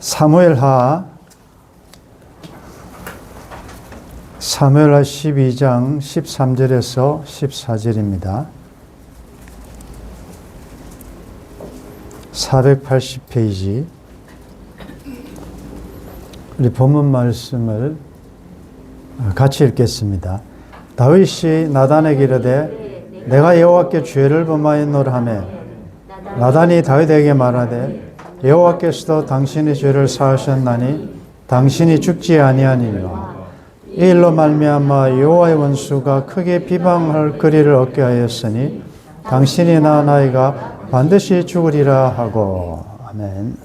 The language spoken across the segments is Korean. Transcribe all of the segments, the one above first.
사무엘하 12장 13절에서 14절입니다. 480페이지. 우리 본문 말씀을 같이 읽겠습니다. 다윗이 나단에게 이르되 내가 여호와께 죄를 범하였노라 하매 나단이 다윗에게 말하되 여호와께서도 당신의 죄를 사하셨나니 당신이 죽지 아니하니라. 이 일로 말미암아 여호와의 원수가 크게 비방할 거리를 얻게 하였으니 당신이 낳은 아이가 반드시 죽으리라 하고. 아멘.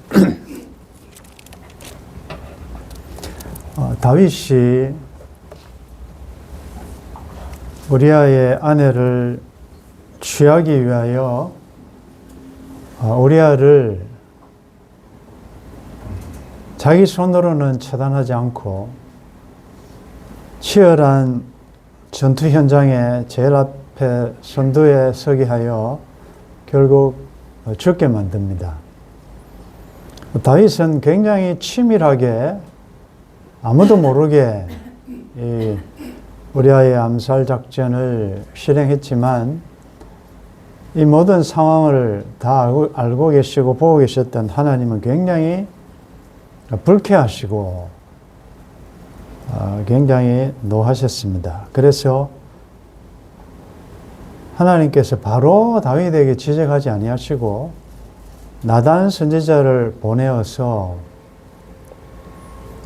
다윗이 우리아의 아내를 취하기 위하여 우리아를 자기 손으로는 처단하지 않고 치열한 전투 현장에 제일 앞에 선두에 서게 하여 결국 죽게 만듭니다. 다윗은 굉장히 치밀하게 아무도 모르게 이 우리아의 암살 작전을 실행했지만 이 모든 상황을 다 알고 계시고 보고 계셨던 하나님은 굉장히 불쾌하시고 굉장히 노하셨습니다. 그래서 하나님께서 바로 다윗에게 지적하지 아니하시고 나단 선지자를 보내어서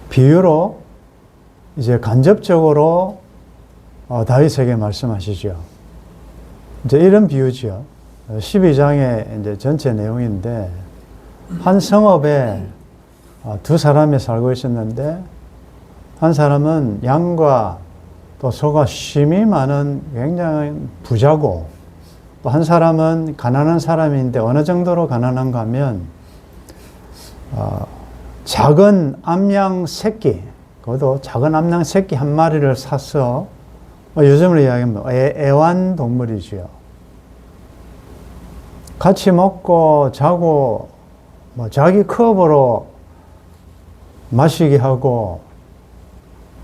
비유로 이제 간접적으로 다윗에게 말씀하시죠. 이제 이런 비유죠. 12장의 이제 전체 내용인데 한 성읍에 두 사람이 살고 있었는데 한 사람은 양과 또 소가 심이 많은 굉장히 부자고 또 한 사람은 가난한 사람인데 어느 정도로 가난한가 하면 작은 암양 새끼, 그것도 작은 암양 새끼 한 마리를 사서 요즘으로 이야기하면 애완동물이지요. 같이 먹고 자고 자기 컵으로 마시게 하고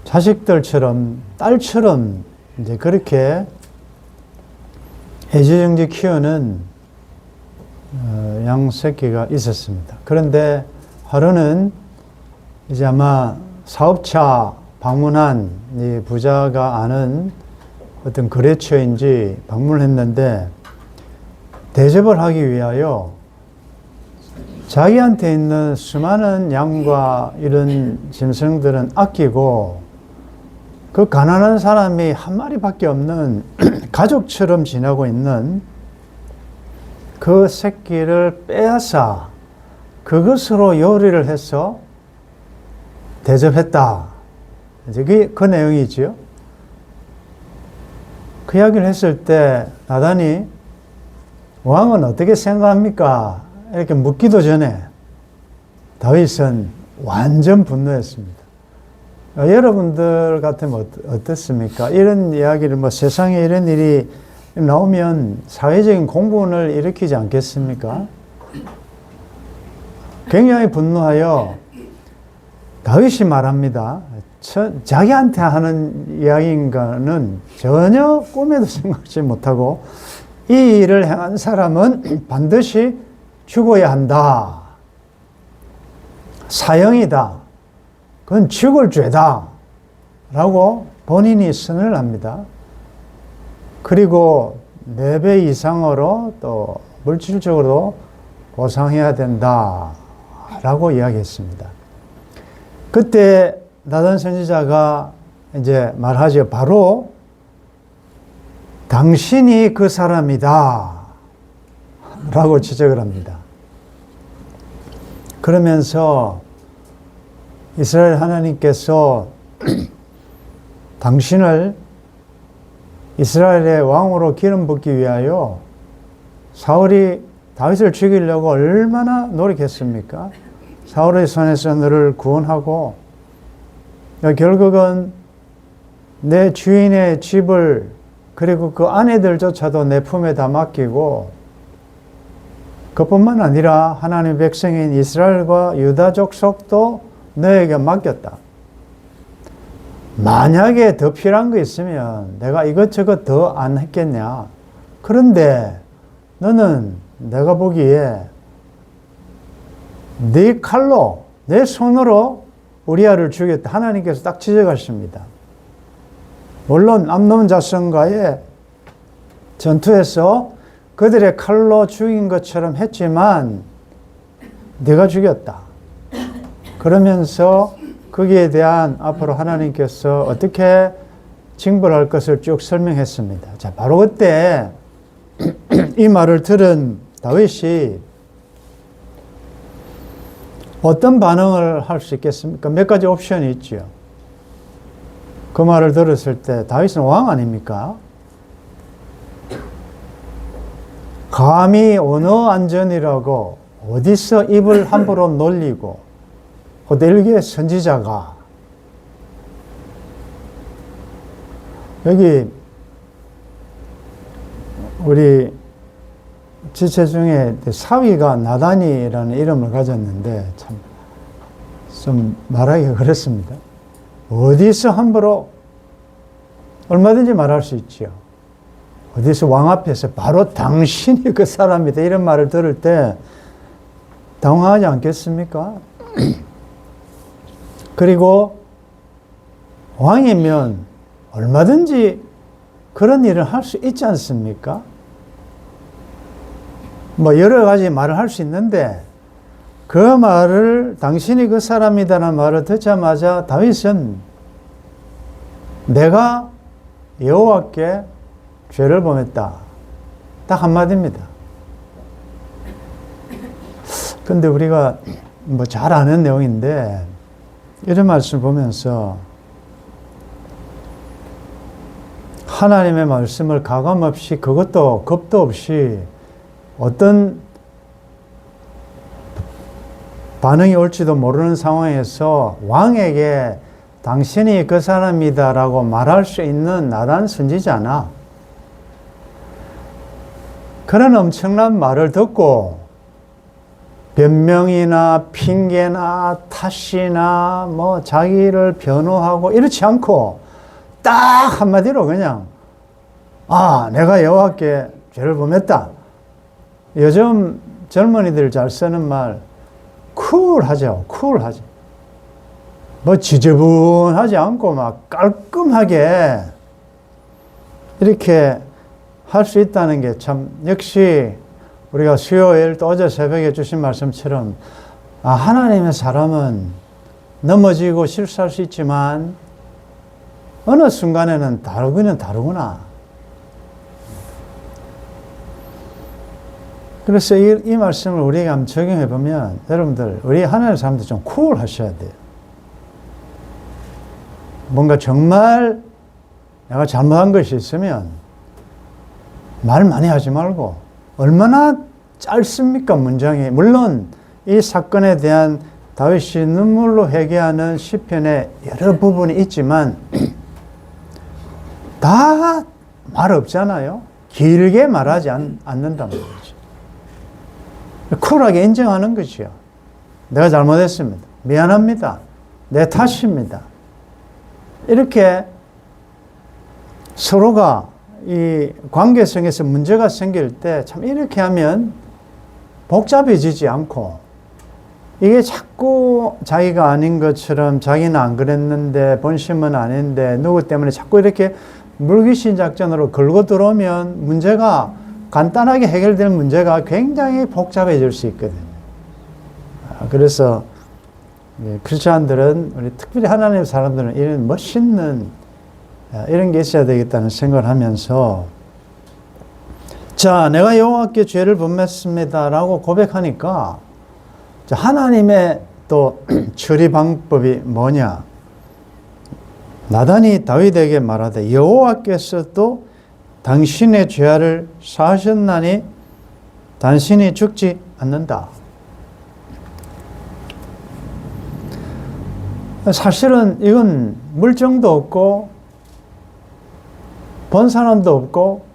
자식들처럼 딸처럼 이제 그렇게 애지중지 키우는 양 새끼가 있었습니다. 그런데 하루는 이제 아마 사업차 방문한 이 부자가 아는 어떤 거래처인지 방문했는데 대접을 하기 위하여 자기한테 있는 수많은 양과 이런 짐승들은 아끼고 그 가난한 사람이 한 마리밖에 없는 가족처럼 지내고 있는 그 새끼를 빼앗아 그것으로 요리를 해서 대접했다. 이제 그 내용이지요. 그 이야기를 했을 때 나단이 왕은 어떻게 생각합니까? 이렇게 묻기도 전에 다윗은 완전 분노했습니다. 여러분들 같으면 어떻습니까? 이런 이야기를 세상에 이런 일이 나오면 사회적인 공분을 일으키지 않겠습니까? 굉장히 분노하여 다윗이 말합니다. 자기한테 하는 이야기인가는 전혀 꿈에도 생각지 못하고 이 일을 행한 사람은 반드시 죽어야 한다. 사형이다. 그건 죽을 죄다. 라고 본인이 선언을 합니다. 그리고 4배 이상으로 또 물질적으로 보상해야 된다. 라고 이야기했습니다. 그때 나단 선지자가 이제 말하죠. 바로 당신이 그 사람이다. 라고 지적을 합니다. 그러면서 이스라엘 하나님께서 당신을 이스라엘의 왕으로 기름 붓기 위하여 사울이 다윗을 죽이려고 얼마나 노력했습니까? 사울의 손에서 너를 구원하고 결국은 내 주인의 집을 그리고 그 아내들조차도 내 품에 다 맡기고 그뿐만 아니라 하나님의 백성인 이스라엘과 유다 족속도 너에게 맡겼다. 만약에 더 필요한 거 있으면 내가 이것저것 더 안 했겠냐. 그런데 너는 내가 보기에 네 칼로, 내 손으로 우리아를 죽였다. 하나님께서 딱 지적하십니다. 물론 암논 자손과의 전투에서 그들의 칼로 죽인 것처럼 했지만 네가 죽였다. 그러면서 거기에 대한 앞으로 하나님께서 어떻게 징벌할 것을 쭉 설명했습니다. 자, 바로 그때 이 말을 들은 다윗이 어떤 반응을 할 수 있겠습니까? 몇 가지 옵션이 있죠. 그 말을 들었을 때 다윗은 왕 아닙니까? 감히 언어 안전이라고 어디서 입을 함부로 놀리고 호델교의 선지자가 여기 우리 지체 중에 사위가 나단이라는 이름을 가졌는데 참 좀 말하기가 그렇습니다. 어디서 함부로 얼마든지 말할 수 있죠. 어디서 왕 앞에서 바로 당신이 그 사람이다 이런 말을 들을 때 당황하지 않겠습니까? 그리고 왕이면 얼마든지 그런 일을 할 수 있지 않습니까? 뭐 여러 가지 말을 할 수 있는데 그 말을 당신이 그 사람이다라는 말을 듣자마자 다윗은 내가 여호와께 죄를 범했다. 딱 한마디입니다. 근데 우리가 뭐 잘 아는 내용인데 이런 말씀을 보면서 하나님의 말씀을 가감없이 그것도 겁도 없이 어떤 반응이 올지도 모르는 상황에서 왕에게 당신이 그 사람이다라고 말할 수 있는 나단 선지자나 그런 엄청난 말을 듣고 변명이나 핑계나 탓이나 뭐 자기를 변호하고 이렇지 않고 딱 한마디로 그냥 내가 여호와께 죄를 범했다. 요즘 젊은이들 잘 쓰는 말 쿨하죠. 쿨하죠. 뭐 지저분하지 않고 막 깔끔하게 이렇게 할 수 있다는 게 참 역시 우리가 수요일 또 어제 새벽에 주신 말씀처럼 하나님의 사람은 넘어지고 실수할 수 있지만 어느 순간에는 다르기는 다르구나. 그래서 이 말씀을 우리에게 한번 적용해 보면 여러분들 우리 하나님의 사람들 좀 쿨하셔야 돼요. 뭔가 정말 내가 잘못한 것이 있으면 말 많이 하지 말고 얼마나 짧습니까 문장이. 물론 이 사건에 대한 다윗이 눈물로 회개하는 시편의 여러 부분이 있지만 다 말 없잖아요. 길게 말하지 않는단 말이죠. 쿨하게 인정하는 것이요. 내가 잘못했습니다. 미안합니다. 내 탓입니다. 이렇게 서로가 이 관계성에서 문제가 생길 때 참 이렇게 하면 복잡해지지 않고 이게 자꾸 자기가 아닌 것처럼 자기는 안 그랬는데 본심은 아닌데 누구 때문에 자꾸 이렇게 물귀신 작전으로 걸고 들어오면 문제가 간단하게 해결될 문제가 굉장히 복잡해질 수 있거든요. 그래서 크리스찬들은 우리 특별히 하나님의 사람들은 이런 멋있는 이런 게 있어야 되겠다는 생각을 하면서 자, 내가 여호와께 죄를 범했습니다라고 고백하니까 자, 하나님의 또 처리 방법이 뭐냐? 나단이 다윗에게 말하되 여호와께서 또 당신의 죄를 사하셨나니 당신이 죽지 않는다. 사실은 이건 물증도 없고 본 사람도 없고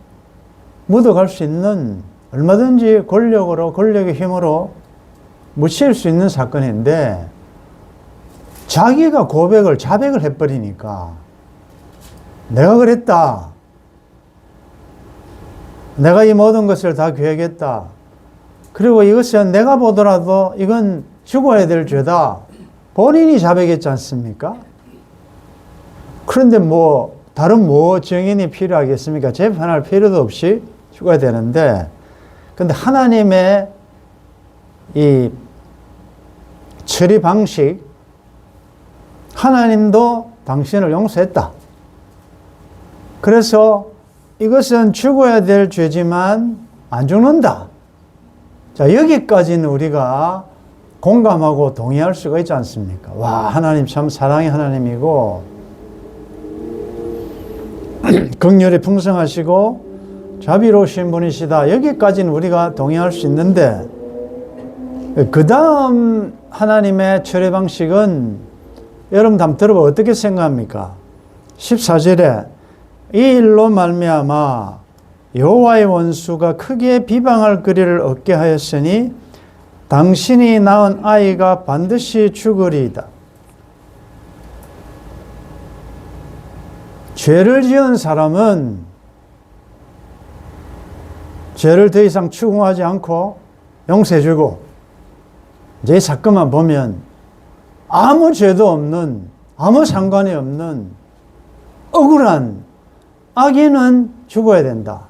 묻어갈 수 있는 얼마든지 권력의 힘으로 묻힐 수 있는 사건인데 자기가 자백을 해버리니까 내가 그랬다. 내가 이 모든 것을 다 계획했다. 그리고 이것은 내가 보더라도 이건 죽어야 될 죄다. 본인이 자백했지 않습니까? 그런데 다른 증인이 필요하겠습니까? 재판할 필요도 없이 죽어야 되는데, 근데 하나님의 이 처리 방식, 하나님도 당신을 용서했다. 그래서 이것은 죽어야 될 죄지만 안 죽는다. 자, 여기까지는 우리가 공감하고 동의할 수가 있지 않습니까? 와, 하나님 참 사랑의 하나님이고 긍휼이 풍성하시고 자비로우신 분이시다. 여기까지는 우리가 동의할 수 있는데 그 다음 하나님의 처리 방식은 여러분 한번 들어보면 어떻게 생각합니까? 14절에 이 일로 말미암아 여호와의 원수가 크게 비방할 거리를 얻게 하였으니 당신이 낳은 아이가 반드시 죽으리이다. 죄를 지은 사람은 죄를 더 이상 추궁하지 않고 용서해주고, 이제 이 사건만 보면 아무 죄도 없는, 아무 상관이 없는 억울한 악인은 죽어야 된다.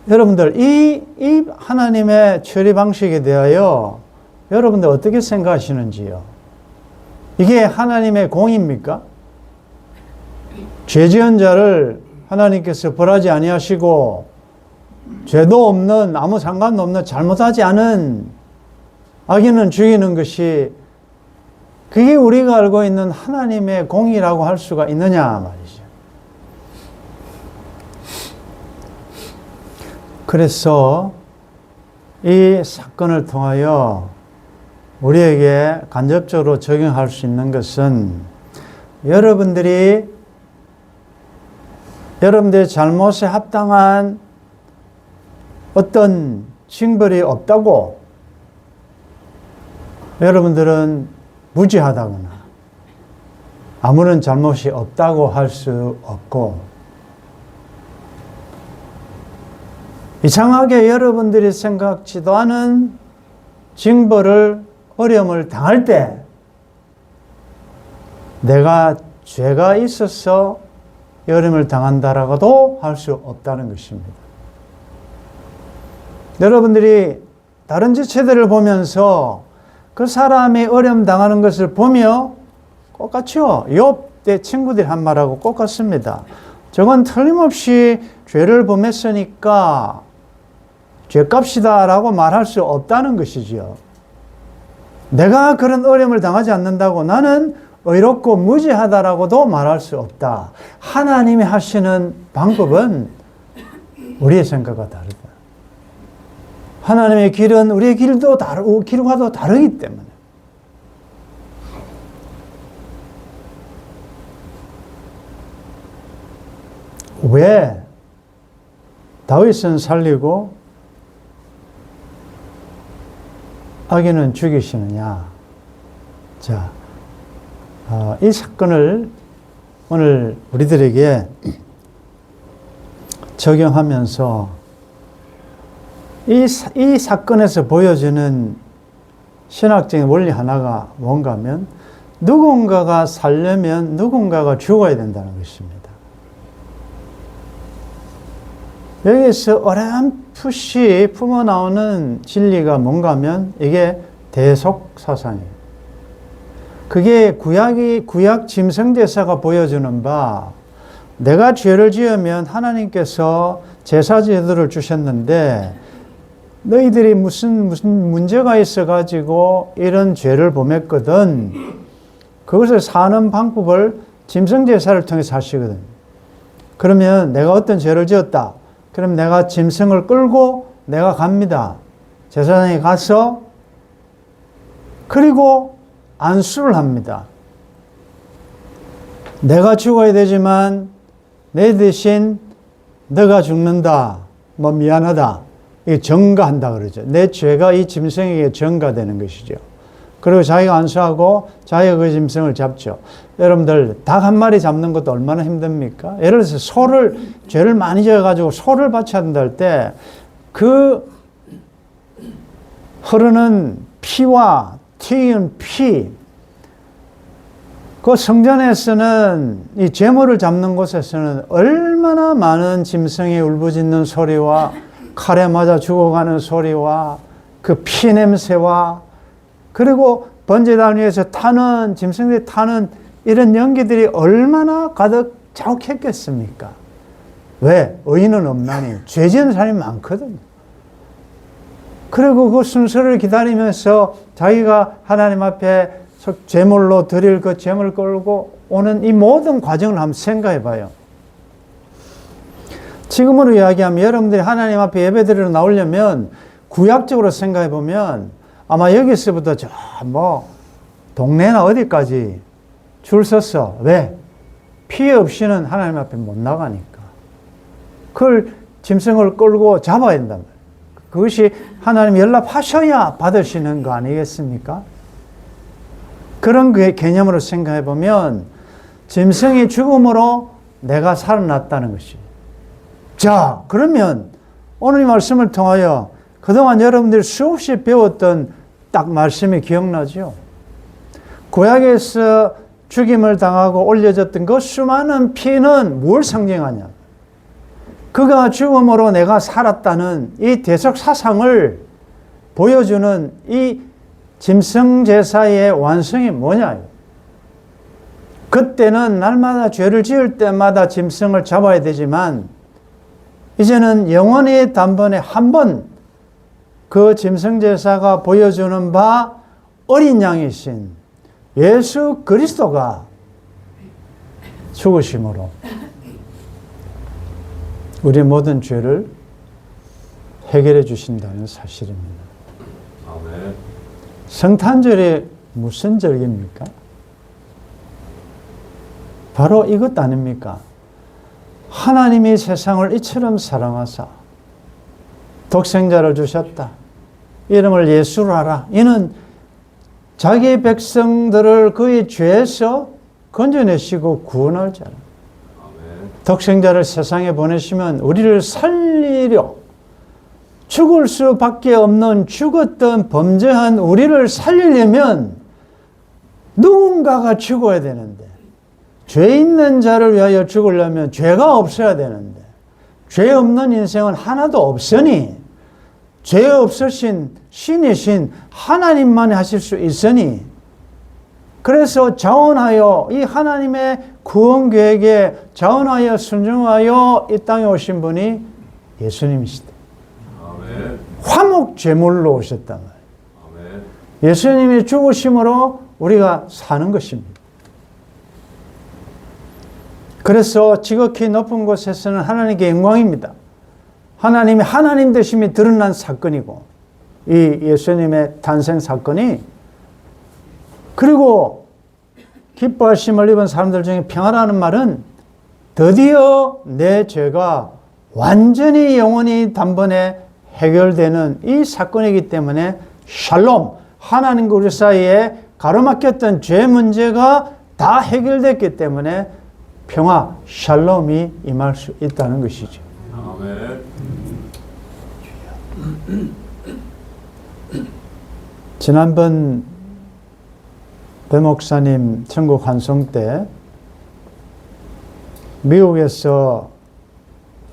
여러분들, 이 하나님의 처리 방식에 대하여 여러분들 어떻게 생각하시는지요? 이게 하나님의 공입니까? 죄 지은 자를 하나님께서 벌하지 아니하시고 죄도 없는, 아무 상관도 없는, 잘못하지 않은 악인은 죽이는 것이 그게 우리가 알고 있는 하나님의 공의라고 할 수가 있느냐 말이죠. 그래서 이 사건을 통하여 우리에게 간접적으로 적용할 수 있는 것은 여러분들의 잘못에 합당한 어떤 징벌이 없다고 여러분들은 무죄하다거나 아무런 잘못이 없다고 할 수 없고, 이상하게 여러분들이 생각지도 않은 징벌을, 어려움을 당할 때 내가 죄가 있어서 어려움을 당한다라고도 할 수 없다는 것입니다. 여러분들이 다른 지체들을 보면서 그 사람이 어려움 당하는 것을 보며 똑같죠. 욥의 친구들이 한 말하고 똑같습니다. 저건 틀림없이 죄를 범했으니까 죄값이다 라고 말할 수 없다는 것이지요. 내가 그런 어려움을 당하지 않는다고 나는 의롭고 무죄하다라고도 말할 수 없다. 하나님이 하시는 방법은 우리의 생각과 다르다. 하나님의 길은 우리의 길도 다르고 길과도 다르기 때문에. 왜 다윗은 살리고 악인은 죽이시느냐? 자, 이 사건을 오늘 우리들에게 적용하면서 이 사건에서 보여지는 신학적인 원리 하나가 뭔가 하면 누군가가 살려면 누군가가 죽어야 된다는 것입니다. 여기서 어렴풋이 품어나오는 진리가 뭔가 하면 이게 대속사상이에요. 그게 구약 짐승제사가 보여주는 바, 내가 죄를 지으면 하나님께서 제사제도를 주셨는데 너희들이 무슨 문제가 있어가지고 이런 죄를 범했거든. 그것을 사는 방법을 짐승제사를 통해서 하시거든. 그러면 내가 어떤 죄를 지었다. 그럼 내가 짐승을 끌고 내가 갑니다. 제사장에 가서 그리고 안수를 합니다. 내가 죽어야 되지만 내 대신 너가 죽는다. 미안하다. 이 전가한다 그러죠. 내 죄가 이 짐승에게 전가되는 것이죠. 그리고 자기가 안수하고 자기가 그 짐승을 잡죠. 여러분들 닭 한 마리 잡는 것도 얼마나 힘듭니까? 예를 들어서 죄를 많이 지어가지고 소를 바쳐야 한다 할 때 그 흐르는 피와 튀긴 피, 그 성전에서는 이 제물을 잡는 곳에서는 얼마나 많은 짐승이 울부짖는 소리와 칼에 맞아 죽어가는 소리와 그 피 냄새와 그리고 번제단 위에서 타는 짐승들이 타는 이런 연기들이 얼마나 가득 자욱했겠습니까? 왜? 의인은 없나니 죄 지은 사람이 많거든요. 그리고 그 순서를 기다리면서 자기가 하나님 앞에 제물로 드릴 그 제물을 끌고 오는 이 모든 과정을 한번 생각해 봐요. 지금으로 이야기하면 여러분들이 하나님 앞에 예배드리러 나오려면 구약적으로 생각해 보면 아마 여기서부터 저 동네나 어디까지 줄 섰어. 왜? 피해 없이는 하나님 앞에 못 나가니까. 그걸 짐승을 끌고 잡아야 된단 말이에요. 그것이 하나님 연락하셔야 받으시는 거 아니겠습니까? 그런 개념으로 생각해 보면 짐승이 죽음으로 내가 살아났다는 것이. 자, 그러면 오늘 이 말씀을 통하여 그동안 여러분들이 수없이 배웠던 딱 말씀이 기억나죠? 구약에서 죽임을 당하고 올려졌던 그 수많은 피는 뭘 상징하냐? 그가 죽음으로 내가 살았다는 이 대속 사상을 보여주는 이 짐승 제사의 완성이 뭐냐? 그때는 날마다 죄를 지을 때마다 짐승을 잡아야 되지만 이제는 영원히 단번에 한 번 그 짐승 제사가 보여주는 바 어린 양이신 예수 그리스도가 죽으심으로 우리 모든 죄를 해결해 주신다는 사실입니다. 아멘. 성탄절이 무슨 절기입니까? 바로 이것 아닙니까? 하나님이 세상을 이처럼 사랑하사 독생자를 주셨다. 이름을 예수로 하라. 이는 자기 백성들을 그의 죄에서 건져내시고 구원할 자라. 독생자를 세상에 보내시면 우리를 살리려 죽을 수밖에 없는 죽었던 범죄한 우리를 살리려면 누군가가 죽어야 되는데 죄 있는 자를 위하여 죽으려면 죄가 없어야 되는데 죄 없는 인생은 하나도 없으니 죄 없으신 신이신 하나님만이 하실 수 있으니 그래서 자원하여 이 하나님의 구원 계획에 자원하여 순종하여 이 땅에 오신 분이 예수님이시다. 아멘. 화목 제물로 오셨단 말이에요. 아멘. 예수님이 죽으심으로 우리가 사는 것입니다. 그래서 지극히 높은 곳에서는 하나님께 영광입니다. 하나님이 하나님 되심이 드러난 사건이고 이 예수님의 탄생 사건이 그리고 기뻐하심을 입은 사람들 중에 평화라는 말은 드디어 내 죄가 완전히 영원히 단번에 해결되는 이 사건이기 때문에 샬롬, 하나님과 우리 사이에 가로막혔던 죄 문제가 다 해결됐기 때문에 평화, 샬롬이 임할 수 있다는 것이죠. 아멘. 지난번 배 목사님 천국 환송 때 미국에서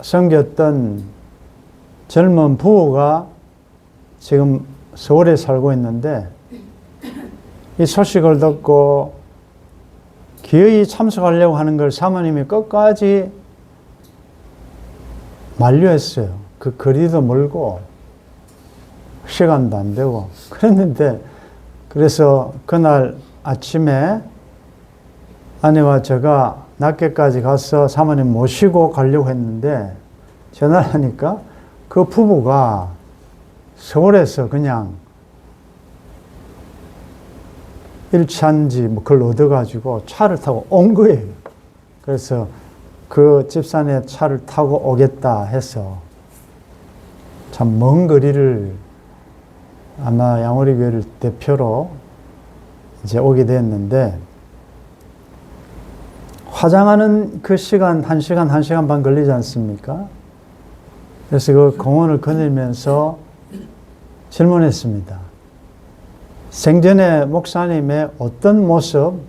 섬겼던 젊은 부부가 지금 서울에 살고 있는데 이 소식을 듣고 기어이 참석하려고 하는 걸 사모님이 끝까지 만류했어요. 그 거리도 멀고 시간도 안 되고 그랬는데 그래서 그날 아침에 아내와 제가 낮게까지 가서 사모님 모시고 가려고 했는데 전화를 하니까 그 부부가 서울에서 그냥 일차인지 그걸 얻어가지고 차를 타고 온 거예요. 그래서 그 집사네 차를 타고 오겠다 해서 참 먼 거리를 아마 양오리 교회를 대표로 이제 오게 됐는데, 화장하는 그 시간, 1시간, 1시간 반 걸리지 않습니까? 그래서 그 공원을 거닐면서 질문했습니다. 생전에 목사님의 어떤 모습,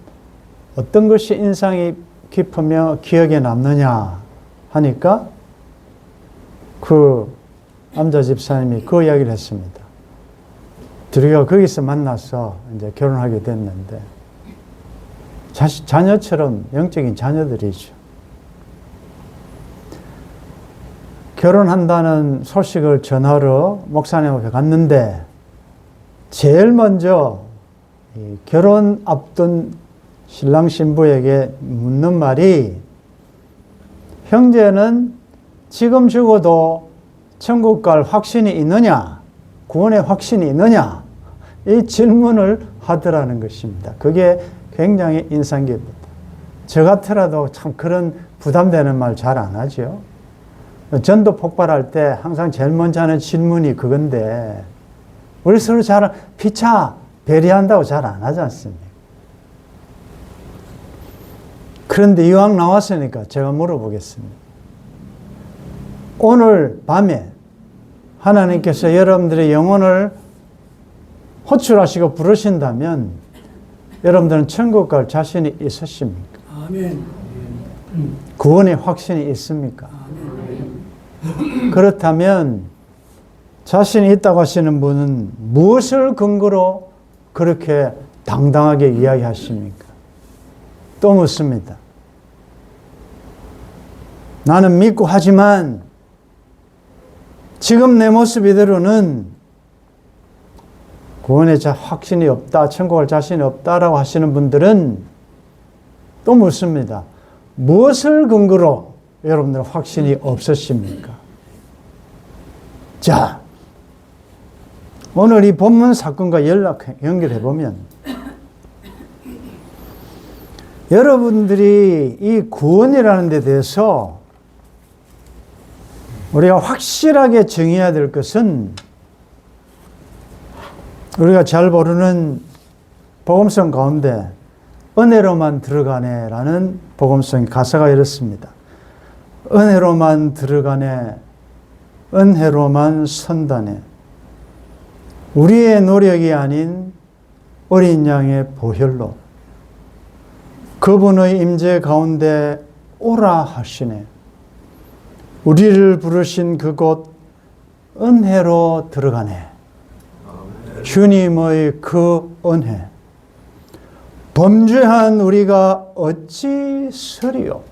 어떤 것이 인상이 깊으며 기억에 남느냐 하니까 그 남자 집사님이 그 이야기를 했습니다. 둘이가 거기서 만나서 이제 결혼하게 됐는데, 자녀처럼 영적인 자녀들이죠. 결혼한다는 소식을 전하러 목사님 앞에 갔는데, 제일 먼저 결혼 앞둔 신랑 신부에게 묻는 말이, 형제는 지금 죽어도 천국 갈 확신이 있느냐? 구원의 확신이 있느냐? 이 질문을 하더라는 것입니다. 그게 굉장히 인상 깊었다. 저 같더라도 참 그런 부담되는 말 잘 안 하죠. 전도 폭발할 때 항상 제일 먼저 하는 질문이 그건데, 우리 서로 잘 피차 배려한다고 잘 안 하지 않습니까? 그런데 이왕 나왔으니까 제가 물어보겠습니다. 오늘 밤에 하나님께서 여러분들의 영혼을 호출하시고 부르신다면 여러분들은 천국 갈 자신이 있으십니까? 아멘. 구원의 확신이 있습니까? 아멘. 그렇다면 자신이 있다고 하시는 분은 무엇을 근거로 그렇게 당당하게 이야기하십니까? 또 묻습니다. 나는 믿고 하지만 지금 내 모습 이대로는 구원의 확신이 없다, 천국 갈 자신이 없다라고 하시는 분들은 또 묻습니다. 무엇을 근거로 여러분들은 확신이 없으십니까? 자, 오늘 이 본문 사건과 연결해 보면 여러분들이 이 구원이라는 데 대해서 우리가 확실하게 정의해야 될 것은, 우리가 잘 모르는 복음성 가운데 은혜로만 들어가네라는 복음성 가사가 이렇습니다. 은혜로만 들어가네, 은혜로만 선다네, 우리의 노력이 아닌 어린 양의 보혈로 그분의 임재 가운데 오라 하시네. 우리를 부르신 그곳 은혜로 들어가네. 주님의 그 은혜. 범죄한 우리가 어찌 서리요.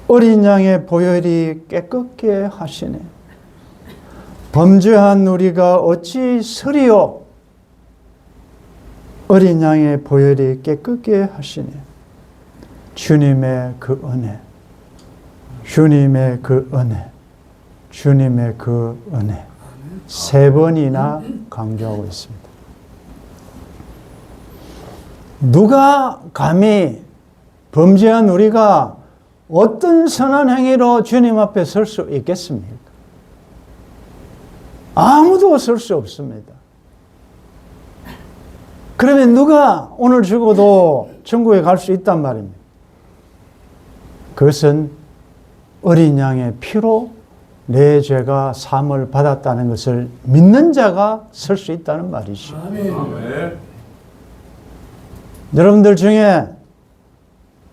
어린 양의 보혈이 깨끗게 하시네. 범죄한 우리가 어찌 서리요. 어린 양의 보혈이 깨끗게 하시네. 주님의 그 은혜. 주님의 그 은혜. 주님의 그 은혜. 3번이나 강조하고 있습니다. 누가 감히 범죄한 우리가 어떤 선한 행위로 주님 앞에 설 수 있겠습니까? 아무도 설 수 없습니다. 그러면 누가 오늘 죽어도 천국에 갈 수 있단 말입니다. 그것은 어린 양의 피로 내 죄가 사함을 받았다는 것을 믿는 자가 설 수 있다는 말이죠. 아멘. 여러분들 중에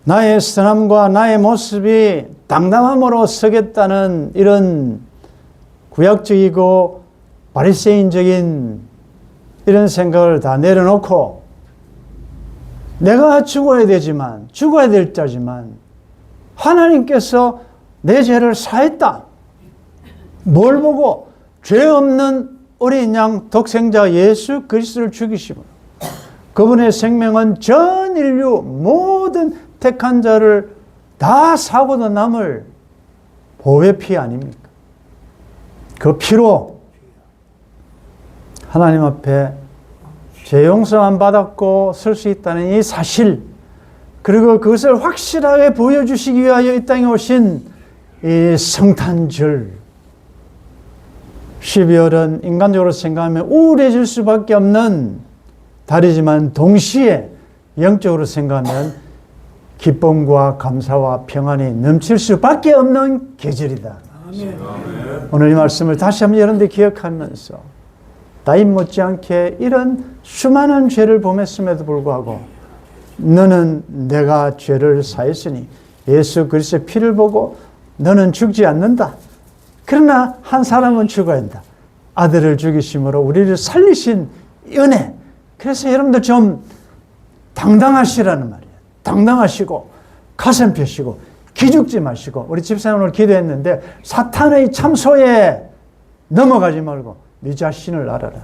나의 선함과 나의 모습이 당당함으로 서겠다는 이런 구약적이고 바리새인적인 이런 생각을 다 내려놓고, 내가 죽어야 되지만, 죽어야 될 자지만 하나님께서 내 죄를 사했다. 뭘 보고? 죄 없는 어린 양 독생자 예수 그리스도를 죽이시고 그분의 생명은 전 인류 모든 택한 자를 다 사고도 남을 보혈 피 아닙니까? 그 피로 하나님 앞에 죄 용서만 받았고 설 수 있다는 이 사실, 그리고 그것을 확실하게 보여주시기 위하여 이 땅에 오신 이 성탄절, 12월은 인간적으로 생각하면 우울해질 수밖에 없는 달이지만 동시에 영적으로 생각하면 기쁨과 감사와 평안이 넘칠 수밖에 없는 계절이다. 오늘 이 말씀을 다시 한번 여러분들 기억하면서 다윗 못지않게 이런 수많은 죄를 범했음에도 불구하고 너는 내가 죄를 사했으니 예수 그리스도의 피를 보고 너는 죽지 않는다. 그러나 한 사람은 죽어야 한다. 아들을 죽이심으로 우리를 살리신 은혜. 그래서 여러분들 좀 당당하시라는 말이에요. 당당하시고 가슴 펴시고 기죽지 마시고 우리 집사님 오늘 기도했는데 사탄의 참소에 넘어가지 말고 네 자신을 알아라.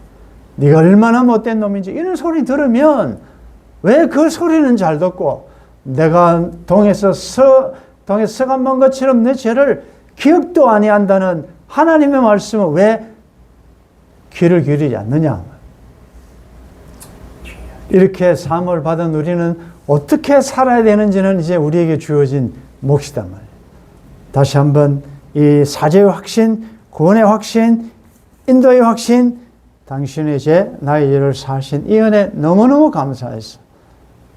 네가 얼마나 못된 놈인지 이런 소리 들으면 왜 그 소리는 잘 듣고 내가 동에서 서간 먼 것처럼 내 죄를 기억도 아니한다는 하나님의 말씀을 왜 귀를 기울이지 않느냐. 이렇게 사함을 받은 우리는 어떻게 살아야 되는지는 이제 우리에게 주어진 몫이단 말이에요. 다시 한번 이 사죄의 확신, 구원의 확신, 인도의 확신, 당신의 죄, 나의 죄를 사하신 이 은혜 너무너무 감사해서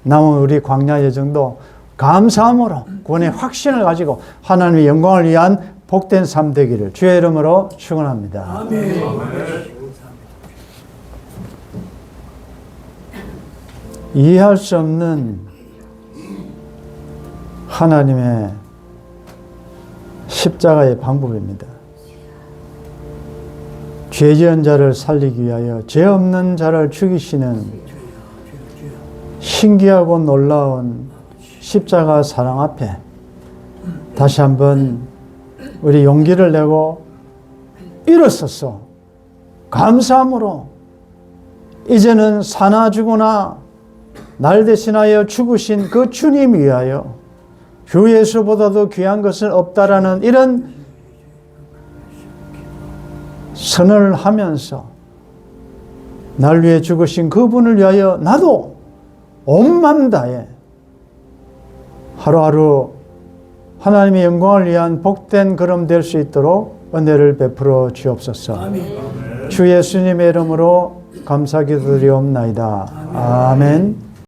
남은 우리 광야 여정도 감사함으로 구원의 확신을 가지고 하나님의 영광을 위한 복된 삶 되기를 주의 이름으로 축원합니다. 아멘. 이해할 수 없는 하나님의 십자가의 방법입니다. 죄 지은 자를 살리기 위하여 죄 없는 자를 죽이시는 신기하고 놀라운 십자가 사랑 앞에 다시 한번 우리 용기를 내고 일어서서 감사함으로 이제는 사나 죽으나 날 대신하여 죽으신 그 주님 위하여 주 예수보다도 귀한 것은 없다라는 이런 선언을 하면서 날 위해 죽으신 그분을 위하여 나도 온 마음 다해 하루하루 하나님의 영광을 위한 복된 걸음 될 수 있도록 은혜를 베풀어 주옵소서. 아멘. 주 예수님의 이름으로 감사기도드리옵나이다. 아멘.